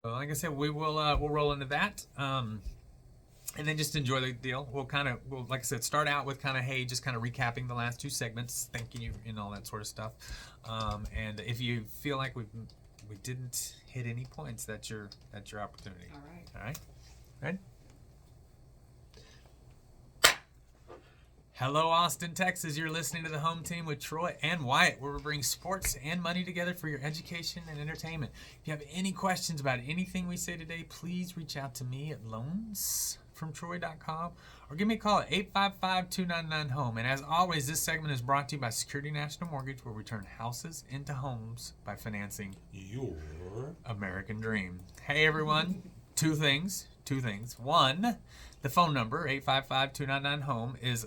Well, like I said, we'll roll into that. And then just enjoy the deal. We'll like I said, start out with kind of hey, just kind of recapping the last two segments, thanking you and all that sort of stuff. And if you feel like we didn't hit any points, that's your opportunity. All right. All right. Right. Hello, Austin, Texas. You're listening to the Home Team with Troy and Wyatt, where we bring sports and money together for your education and entertainment. If you have any questions about anything we say today, please reach out to me at loansfromtroy.com or give me a call at 855-299-HOME. And as always, this segment is brought to you by Security National Mortgage, where we turn houses into homes by financing Your American dream. Hey, everyone. Two things. One, the phone number, 855-299-HOME, is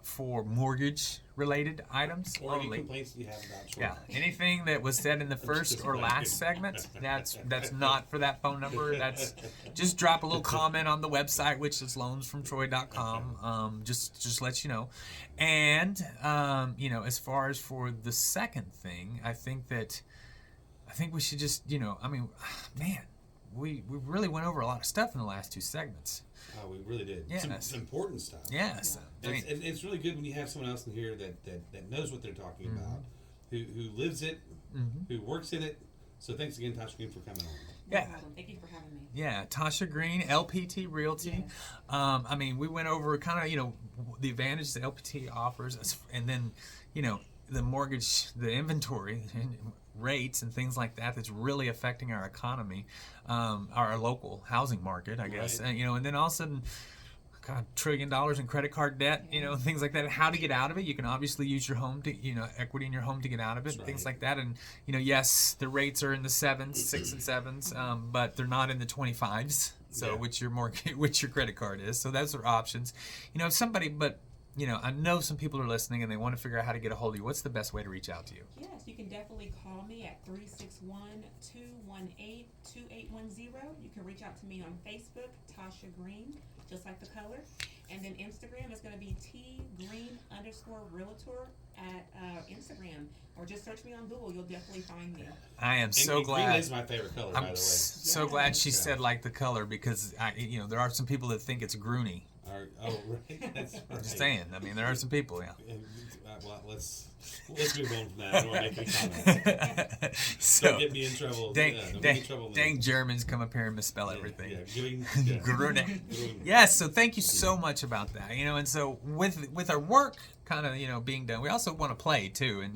for mortgage-related items or only. any complaints you have about Troy. Yeah, anything that was said in the first or last segment, that's not for that phone number. That's just drop a little comment on the website, which is loansfromtroy.com. Just let you know. And as far as for the second thing, I think we should just man. We really went over a lot of stuff in the last two segments. Oh, we really did. Yeah, some important stuff. Yes. And it's really good when you have someone else in here that knows what they're talking about, who lives it, who works in it. So thanks again, Tasha Green, for coming on. No problem. Thank you for having me. Yeah, Tasha Green, LPT Realty. Yes. We went over kind of, the advantages that LPT offers, and then, the mortgage, the inventory, rates and things like that that's really affecting our economy, our local housing market, I guess. Right. And then all of a sudden, God, $1 trillion in credit card debt, things like that. How to get out of it? You can obviously use your home to, equity in your home to get out of it, That's and things right. like that. And yes, the rates are in the 7s, 6 and 7s, but they're not in the 25s. So Yeah. which your credit card is. So those are options. If somebody, but I know some people are listening and they want to figure out how to get a hold of you. What's the best way to reach out to you? Yes, you can definitely call me at 361-218-2810. You can reach out to me on Facebook, Tasha Green, just like the color. And then Instagram is going to be tgreen_realtor at Instagram. Or just search me on Google. You'll definitely find me. I am so And glad. green is my favorite color, by the way. So glad she Yeah. said like the color, because there are some people that think it's groony. Right. That's right. Just saying. I mean, there are some people. Yeah. Well, let's move on from that. I don't want to make any comments. So Don't get me in trouble. dang, Don't get me dang, in trouble. dang Germans come up here and misspell everything. Grune. Grune. Yes, so thank you so much about that. And so with our work kind of being done, we also want to play too, and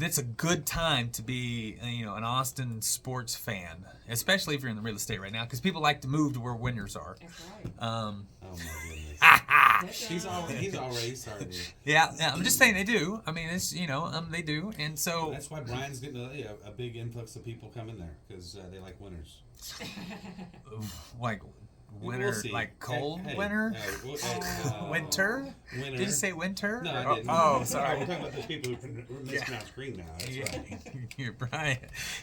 it's a good time to be an Austin sports fan, especially if you're in the real estate right now, because people like to move to where winners are. That's right. Oh my goodness. He's already started. Yeah, I'm just saying they do. I mean, it's they do, and so That's why Brian's getting a big influx of people coming there, because they like winners. like winter, We'll see. like cold Hey, winter. Winter? Winter. Did you say winter? No, I didn't. Oh, sorry. We're talking about those people who mispronounce green now. That's right. You're Brian.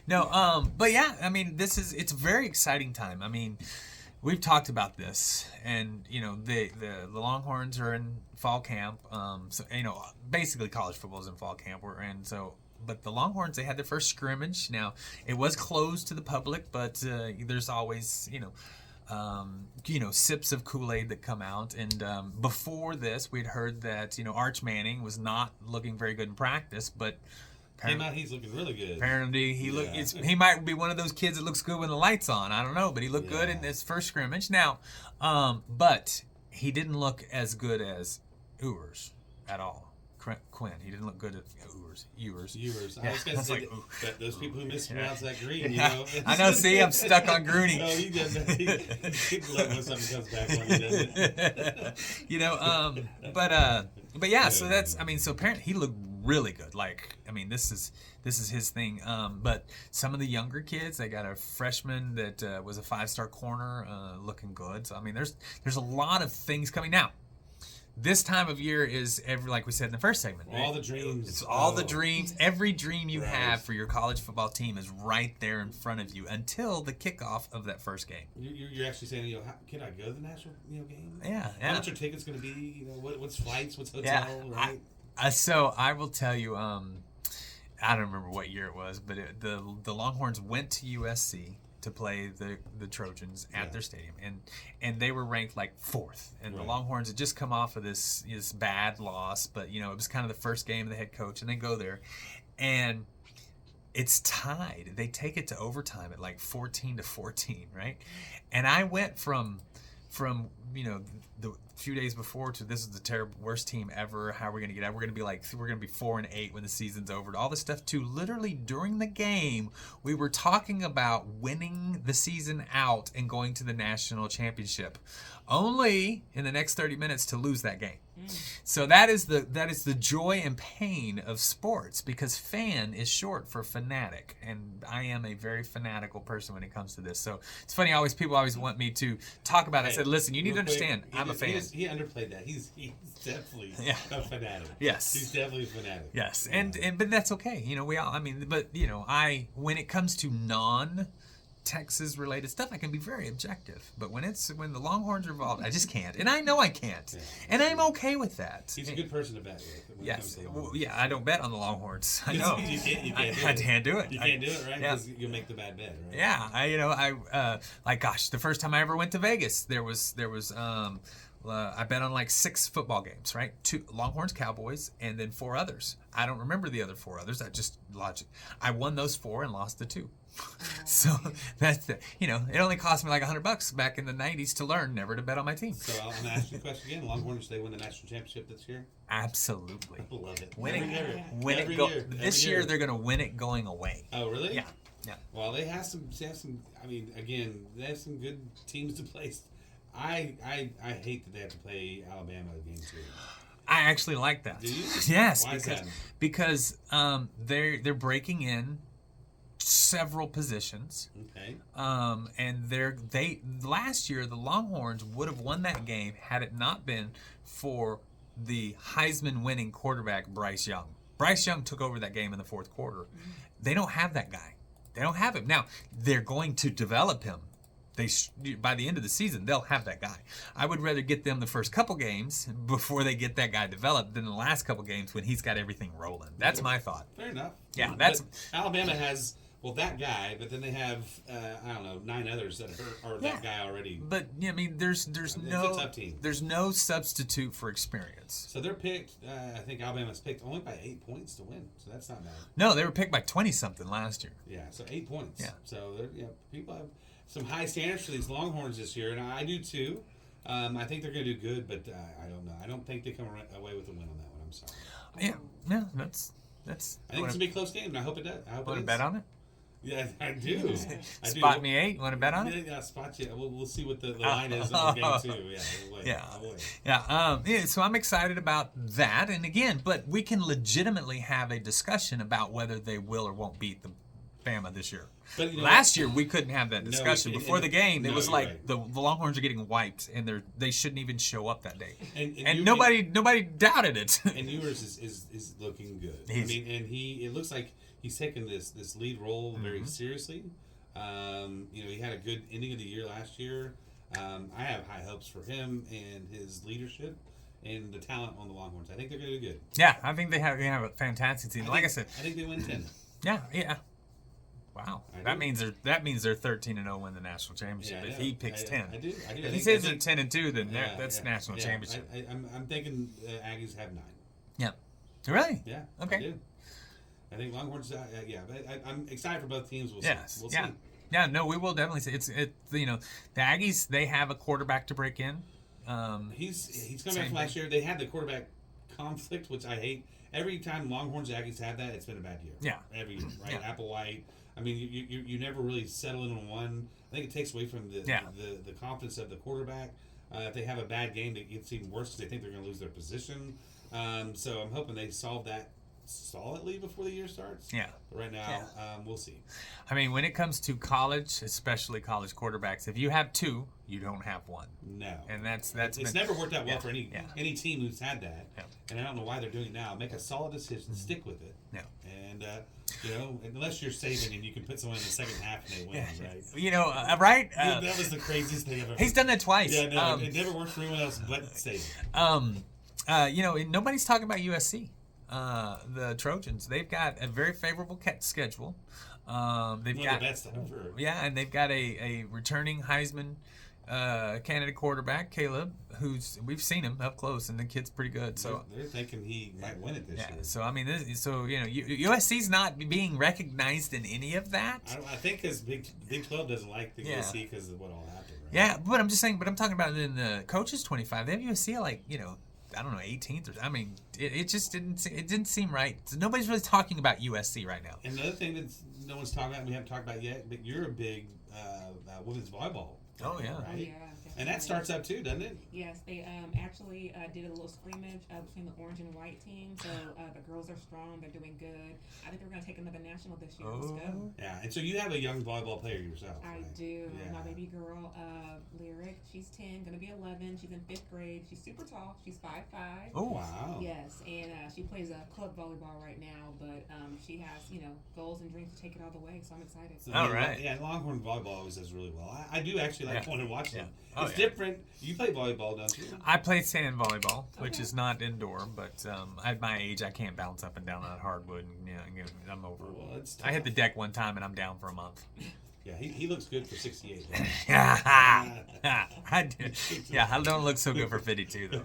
No, but yeah, I mean, it's a very exciting time. I mean, we've talked about this, and the Longhorns are in fall camp. So basically college football is in fall camp, but the Longhorns, they had their first scrimmage. Now it was closed to the public, but there's always sips of Kool-Aid that come out. And before this, we'd heard that Arch Manning was not looking very good in practice, but He's looking really good. apparently he might be one of those kids that looks good when the light's on. I don't know, but he looked good in this first scrimmage. Now, but he didn't look as good as Ewers at all. Quinn, he didn't look good at Ewers. I was going to say that those people who mispronounce that green, I know. See, I'm stuck on Grooney. No, he doesn't. He love when something comes back on he doesn't. But yeah. So that's. I mean, so apparently he looked really good. Like, I mean, this is his thing. But some of the younger kids, they got a freshman that was a 5-star corner, looking good. So I mean, there's a lot of things coming now. This time of year is like we said in the first segment. All the dreams. It's all the dreams. Every dream you Right. have for your college football team is right there in front of you until the kickoff of that first game. You're actually saying, can I go to the national game? Yeah. How much are tickets going to be? What's flights? What's hotel? Right? So I will tell you. I don't remember what year it was, but the Longhorns went to USC to play the Trojans at their stadium, and they were ranked like 4th, and the Longhorns had just come off of this bad loss, but it was kind of the first game of the head coach, and they go there, and it's tied. They take it to overtime at like 14-14, right? And I went from the few days before to this is the terrible worst team ever. How are we gonna get out? We're gonna be 4-8 when the season's over. All this stuff to literally during the game we were talking about winning the season out and going to the national championship, only in the next 30 minutes to lose that game. So that is the joy and pain of sports, because fan is short for fanatic, and I am a very fanatical person when it comes to this. So it's funny, people always want me to talk about it. I said, listen, you need to understand, I'm a fan. He underplayed that. He's definitely a fanatic. Yes, he's definitely a fanatic. Yes, but that's okay. We all. When it comes to Texas related stuff, I can be very objective, but when the Longhorns are involved, I just can't, and I know I can't, and I'm okay with that. He's a good person to bet with. Yes, I don't bet on the Longhorns. I know. You I can't do it. You can't do it, right? Because you'll make the bad bet, right? Yeah, the first time I ever went to Vegas, there was I bet on like 6 football games, right? 2 Longhorns, Cowboys, and then 4 others. I don't remember the other 4 others. I won those 4 and lost the 2. So that's it only cost me like $100 back in the 90s to learn never to bet on my team. So I'm gonna ask you a question again. Longhorns, they win the national championship this year? Absolutely. I love it. Every year. This year they're gonna win it going away. Oh really? Yeah. Well, they have some. I mean, again, they have some good teams to play. I hate that they have to play Alabama again too. I actually like that. Do you? Yes, Why is that? because they're breaking in several positions. Okay. And they last year the Longhorns would have won that game had it not been for the Heisman winning quarterback Bryce Young. Bryce Young took over that game in the 4th quarter. They don't have that guy. They don't have him. Now, they're going to develop him. By the end of the season, they'll have that guy. I would rather get them the first couple games before they get that guy developed than the last couple games when he's got everything rolling. That's my thought. Fair enough. Yeah, but Alabama has that guy, but then they have 9 others that are that guy already. But there's it's a tough team. There's no substitute for experience. So they're picked. I think Alabama's picked only by 8 points to win. So that's not bad. No, they were picked by 20-something last year. Yeah, so 8 points. Yeah. So people have some high standards for these Longhorns this year, and I do too. I think they're going to do good, but I don't know. I don't think they come away with a win on that one. I'm sorry. Yeah, that's. I think it's going to be a close game, and I hope it does. Want to bet on it? Yeah, I do. Spot me 8. Want to bet on it? Yeah, spot you. We'll see what the line is on game 2. Yeah. So I'm excited about that, and again, but we can legitimately have a discussion about whether they will or won't beat the Bama this year. But last year we couldn't have that discussion. Before the game, it was like right. the Longhorns are getting wiped, and they shouldn't even show up that day. And nobody doubted it. And Ewers is looking good. It looks like he's taken this lead role very seriously. He had a good ending of the year last year. I have high hopes for him and his leadership and the talent on the Longhorns. I think they're going to do good. Yeah, I think they have a fantastic team. Like I said, I think they win 10. Yeah. Wow, that means they're 13-0, win the national championship. If he picks 10, I do. If he says they're 10-2, then that's national championship. I'm thinking Aggies have 9. Yeah, really? Yeah. Okay. I do. I think Longhorns. But I'm excited for both teams. We'll see. We'll see. Yeah. No, we will definitely see. The Aggies, they have a quarterback to break in. He's coming back from last year. They had the quarterback conflict, which I hate. Every time Longhorns Aggies have that, it's been a bad year. Yeah. Every year, right? Yeah. Applewhite. I mean, you never really settle in on one. I think it takes away from the confidence of the quarterback. If they have a bad game, it's even worse because they think they're going to lose their position. So I'm hoping they solve that solidly before the year starts. Yeah. But right now, we'll see. I mean, when it comes to college, especially college quarterbacks, if you have 2, you don't have 1. No. And that's it's never worked out well for any team who's had that. Yeah. And I don't know why they're doing it now. Make a solid decision, stick with it. Yeah. And unless you're saving and you can put someone in the second half and they win, right? Right? That was the craziest thing I've ever. He's done that twice. Yeah, no, it never worked for anyone else but Saban. Nobody's talking about USC. The Trojans, they've got a very favorable schedule. They've One got of the best ever. yeah, and they've got a returning Heisman candidate quarterback, Caleb, we've seen him up close, and the kid's pretty good. So they're thinking he might win it this year. So I mean, USC's not being recognized in any of that. I think because Big 12 doesn't like the USC because of what all happened. Right? Yeah, but I'm just saying. But I'm talking about in the coaches 25. They have USC like I don't know 18th or I mean it just didn't seem right. So nobody's really talking about USC right now. And another thing that no one's talking about, and we haven't talked about yet, but you're a big women's volleyball. Oh yeah. Right? Oh, yeah. And that starts up too, doesn't it? Yes, they actually did a little scrimmage between the orange and white team. So the girls are strong. They're doing good. I think they're going to take another national this year. Let's go. Yeah, and so you have a young volleyball player yourself. I right? do. Yeah. My baby girl, Lyric, she's 10, going to be 11. She's in 5th grade. She's super tall. She's 5'5". Oh, wow. Yes, and she plays club volleyball right now, but she has, goals and dreams to take it all the way, so I'm excited. So, all right. Yeah, Longhorn volleyball always does really well. I do actually like going and watch them. Oh, it's different. You play volleyball, don't you? I play sand volleyball, which is not indoor, but at my age, I can't bounce up and down on hardwood, and I'm over. Well, I hit the deck one time, and I'm down for a month. Yeah, he looks good for 68. I do. Yeah, I don't look so good for 52 though.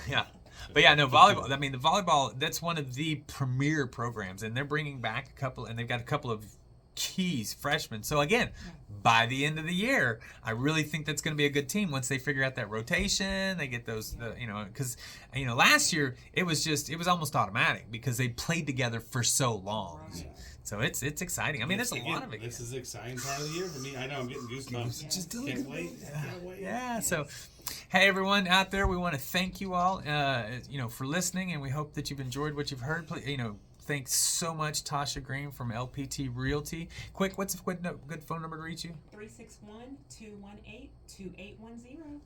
Yeah. But yeah, no, volleyball. I mean, the volleyball, that's one of the premier programs, and they're bringing back and they've got a couple of keys freshmen. So again, by the end of the year, I really think that's going to be a good team once they figure out that rotation. They get those, because last year it was almost automatic because they played together for so long. Right. So it's exciting. I mean, there's a lot of it. This is an exciting part of the year for me. I know I'm getting goosebumps. Just Can't wait. Yeah. So, hey everyone out there, we want to thank you all, for listening, and we hope that you've enjoyed what you've heard. Thanks so much, Tasha Green from LPT Realty. Quick, what's a good phone number to reach you? 361-218-2810.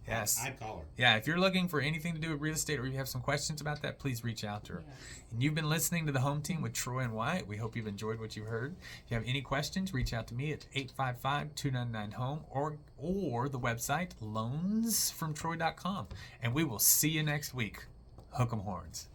Yes. I'd call her. Yeah, if you're looking for anything to do with real estate or you have some questions about that, please reach out to her. Yes. And you've been listening to The Home Team with Troy and Wyatt. We hope you've enjoyed what you heard. If you have any questions, reach out to me at 855-299-HOME or the website loansfromtroy.com. And we will see you next week. Hook 'em horns.